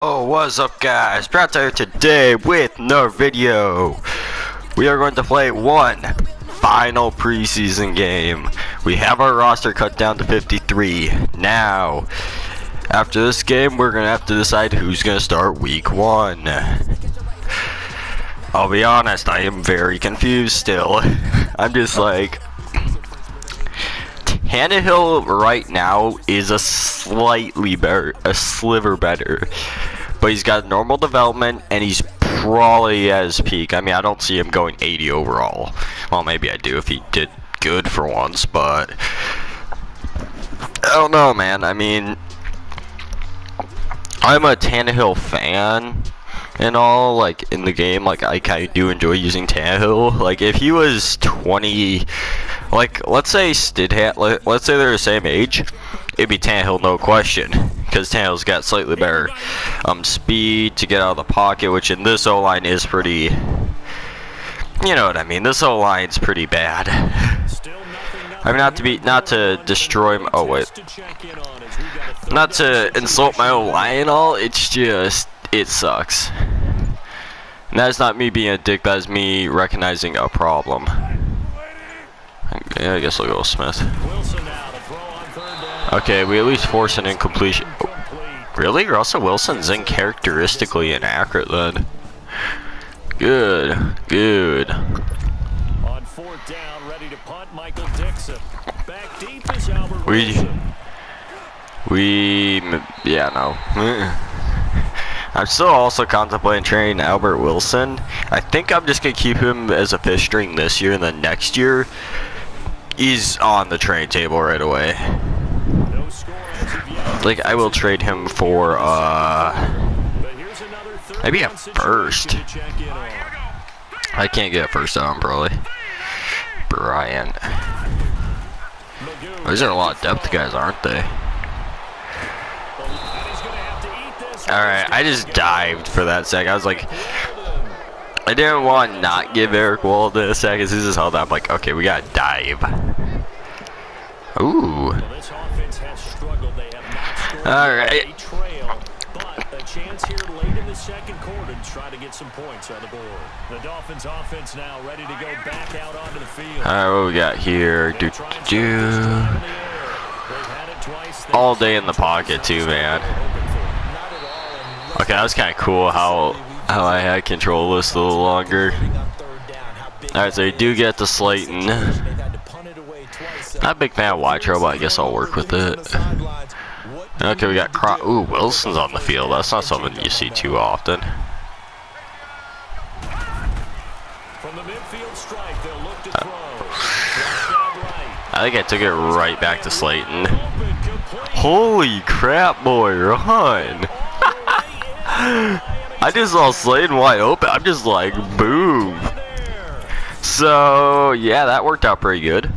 Oh, what's up guys? Brought here today with another video. We are going to play one final preseason game. We have our roster cut down to 53. Now, after this game, we're going to have to decide who's going to start week 1. I'll be honest, I am very confused still. I'm just like, Tannehill right now is a slightly better, a sliver better, but he's got normal development and he's probably at his peak. I mean, I don't see him going 80 overall. Well, maybe I do if he did good for once, but I don't know, man. I mean, I'm a Tannehill fan and all, like, in the game. Like, I kind of do enjoy using Tannehill. Like, if he was 20, like, let's say Stidham, let's say they're the same age, it'd be Tannehill, no question, because Tannehill's got slightly better speed to get out of the pocket, which in this O-line is pretty, you know what I mean, this O-line's pretty bad. I mean, not to destroy my, oh wait, not to insult my O-line and all, it's just, it sucks. And that's not me being a dick, that is me recognizing a problem. Yeah, I guess I'll go with Smith. Okay, we at least force an incompletion. Oh, really? Russell Wilson's uncharacteristically inaccurate then. Good, good. On fourth down, ready to punt, Michael Dixon. Back deep is Albert Wilson. Yeah, no. I'm still also contemplating trading Albert Wilson. I think I'm just gonna keep him as a fifth string this year, and then next year he's on the trade table right away. Like, I will trade him for maybe a first. I can't get a first down probably. Bryant. These are a lot of depth guys, aren't they? Alright, I just dived for that sec. I was like, I didn't want to not give Eric Walden a sec. As soon as this held, I'm like, okay, we gotta dive. Ooh. Alright. A chance here late in the second quarter to try to get some points on the board. The Dolphins offense now ready to go back out onto the field. Alright, what we got here? All day in the pocket too, man. Okay, that was kind of cool how I had control this a little longer. Alright, so you do get to Slayton. Not a big fan of wide throw, but I guess I'll work with it. Okay, we got ooh, Wilson's on the field. That's not something you see too often. I think I took it right back to Slayton. Holy crap, boy, run! I just saw Slayton wide open. I'm just like, boom. So, yeah, that worked out pretty good.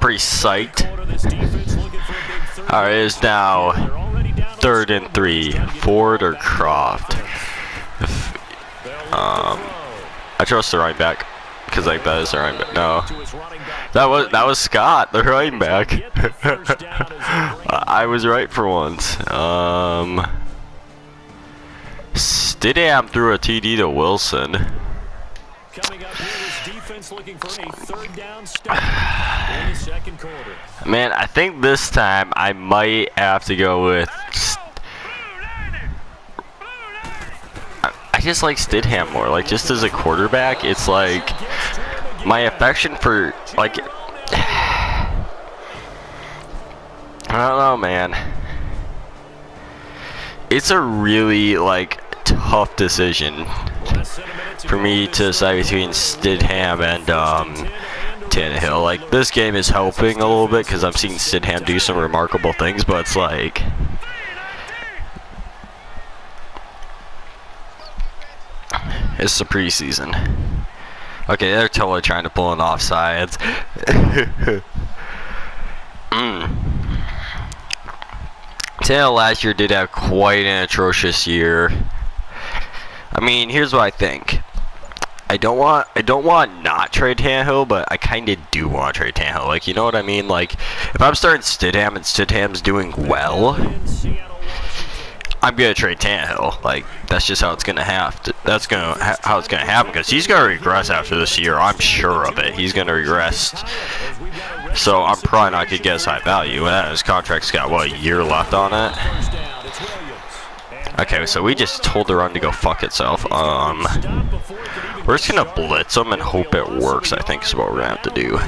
Pretty psyched. Alright, it's now 3rd and 3. Ford or Croft? I trust the running back because like that is the running back. No, that was Scott, the running back. I was right for once. Stidham threw a TD to Wilson. Coming up here is defense looking for a third down stop in the second quarter. Man, I think this time I might have to go with. I just like Stidham more. Like, just as a quarterback, it's like my affection for, like, I don't know, man. It's a really, like, tough decision for me to decide between Stidham and Tannehill. Like, this game is helping a little bit because I'm seeing Stidham do some remarkable things, but it's like, it's the preseason. Okay, they're totally trying to pull an offsides. Tannehill last year did have quite an atrocious year. I mean, here's what I think. I don't want to not trade Tannehill, but I kind of do want to trade Tannehill. Like, you know what I mean? Like, if I'm starting Stidham and Stidham's doing well, I'm gonna trade Tannehill. Like, that's just how it's gonna have to. That's how it's gonna happen, because he's gonna regress after this year. I'm sure of it. He's gonna regress. So I'm probably not gonna get his high value. And his contract's got what, a year left on it. Okay, so we just told the run to go fuck itself. We're just gonna blitz him and hope it works. I think is what we're gonna have to do.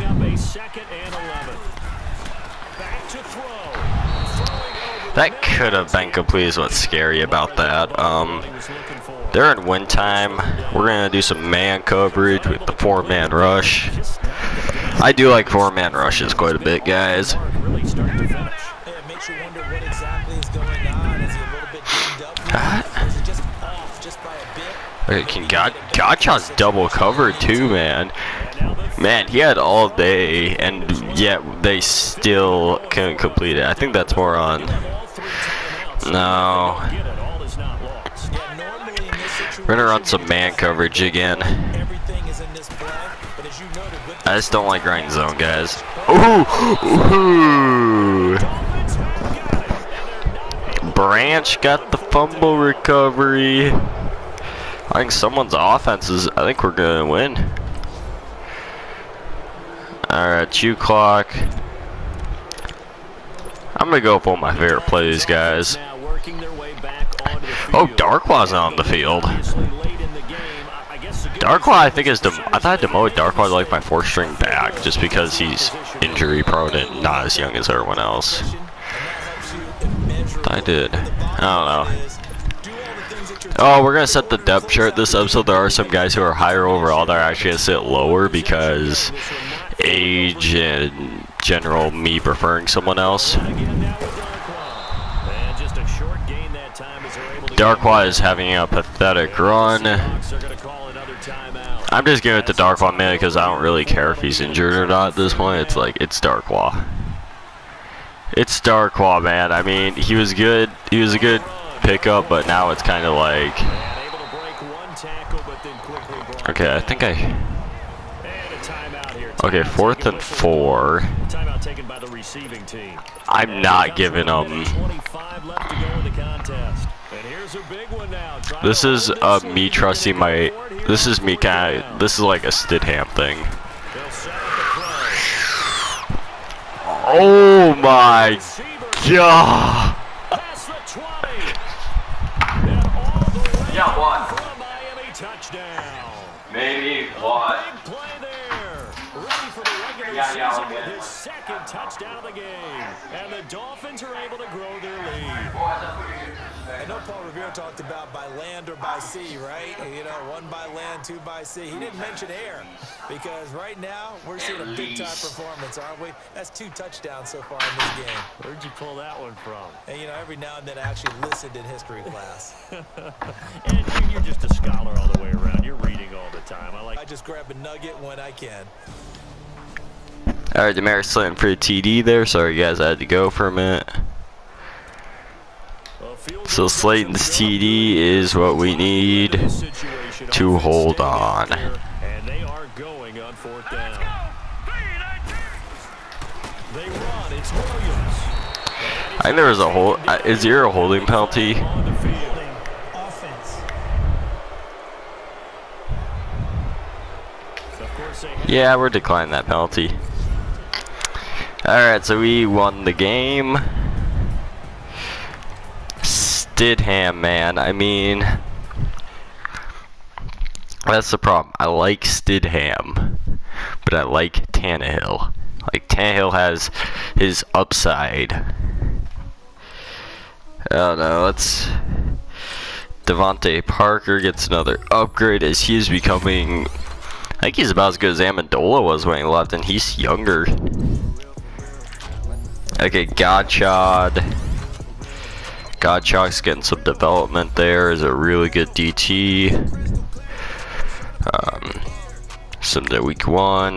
That could have been complete, is what's scary about that. They're in win time. We're going to do some man coverage with the 4-man rush. I do like 4-man rushes quite a bit, guys. Okay, can Gotcha's double covered too, man. Man, he had all day, and yet they still couldn't complete it. I think that's more on... No. We're gonna run some man coverage again. I just don't like grind zone, guys. Ooh! Branch got the fumble recovery. I think someone's offense is... I think we're gonna win. Alright, chew clock. I'm gonna go up on my favorite plays, guys. Oh, Darkwaw's on the field. Darkwaw, I think, is I thought I demoted Darkwaw to like my 4th-string back just because he's injury prone and not as young as everyone else. I did. I don't know. Oh, we're gonna set the depth chart this episode. There are some guys who are higher overall that are actually gonna sit lower because age and general me preferring someone else. Darkwa is having a pathetic run. I'm just giving it to Darkwa mainly because I don't really care if he's injured or not at this point. It's like, it's Darkwa. It's Darkwa, man. I mean, he was good. He was a good pickup, but now it's kind of like... Okay, I think I... Okay, 4th and 4. I'm not giving him... This is me trusting my... This is me kind of... This is like a Stidham thing. Oh my god! Yeah, what? Maybe what? Yeah, his second touchdown of the game, and the Dolphins are able to grow their lead. I know Paul Revere talked about by land or by sea, right? You know, 1 by land, 2 by sea. He didn't mention air because right now we're seeing a big-time performance, aren't we? That's 2 touchdowns so far in this game. Where'd you pull that one from? And, you know, every now and then I actually listened in history class. And you're just a scholar all the way around. You're reading all the time. I just grab a nugget when I can. Alright, Demarius Slayton for a TD there. Sorry, guys, I had to go for a minute. So Slayton's TD is what we need to hold on. And they are going on 4th down. They run. It's Williams. I think there was a hold. Is there a holding penalty? Yeah, we're declining that penalty. Alright, so we won the game. Stidham, man. I mean, that's the problem. I like Stidham, but I like Tannehill. Like, Tannehill has his upside. I don't know, let's... Devontae Parker gets another upgrade as he is becoming... I think he's about as good as Amendola was when he left, and he's younger. Okay, Godchuk's getting some development there. Is a really good DT. Some to week 1.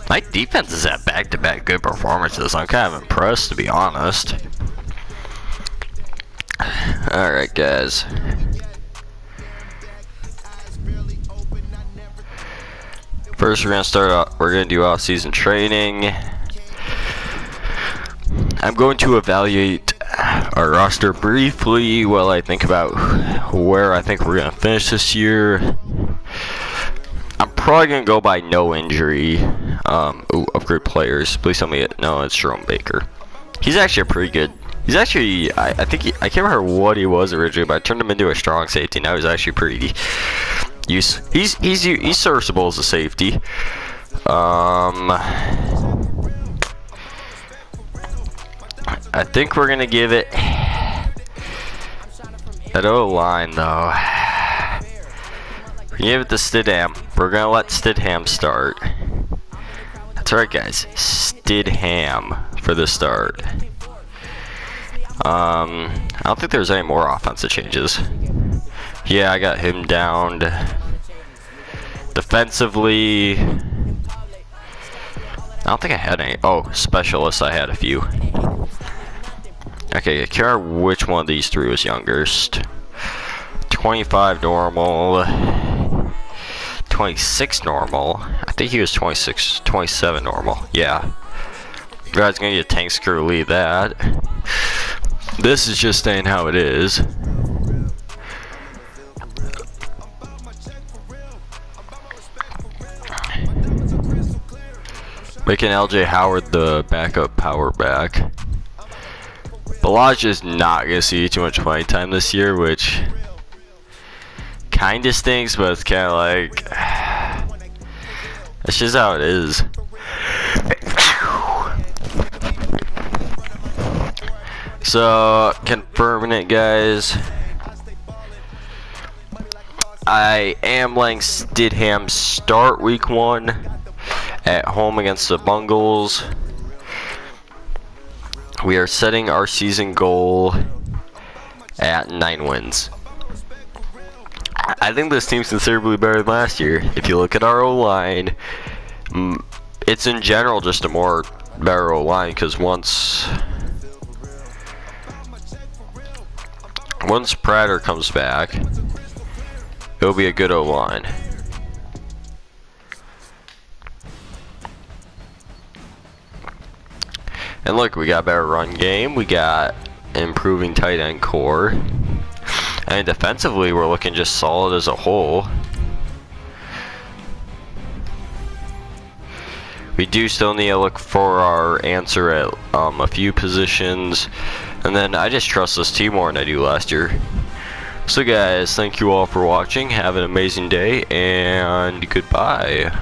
My defense is at back-to-back good performances. I'm kind of impressed, to be honest. Alright, guys. First, we're gonna do off-season training. I'm going to evaluate our roster briefly while I think about where I think we're gonna finish this year. I'm probably gonna go by no injury. Upgrade players. Please tell me it. No, it's Jerome Baker. He's actually pretty good. He's actually, I think I can't remember what he was originally, but I turned him into a strong safety. Now he's actually pretty he's serviceable as a safety. I think we're gonna give it that O-line though. We give it to Stidham. We're gonna let Stidham start. That's right, guys. Stidham for the start. I don't think there's any more offensive changes. Yeah, I got him down. Defensively, I don't think I had any. Oh, specialists, I had a few. Okay, I care which one of these three was youngest. 25 normal. 26 normal. I think he was 26, 27 normal. Yeah. You guys gonna get a tank screw, leave that. This is just staying how it is. Making LJ Howard the backup power back. Balaj is not going to see too much playing time this year, which kind of stinks, but it's kind of like, that's just how it is. So, confirming it, guys. I am letting Stidham start week 1 at home against the Bungles. We are setting our season goal at 9 wins. I think this team's considerably better than last year. If you look at our O-line, it's in general just a more better O-line, because once Prater comes back, it'll be a good O-line. And look, we got a better run game. We got improving tight end core. And defensively, we're looking just solid as a whole. We do still need to look for our answer at a few positions. And then I just trust this team more than I do last year. So guys, thank you all for watching. Have an amazing day, and goodbye.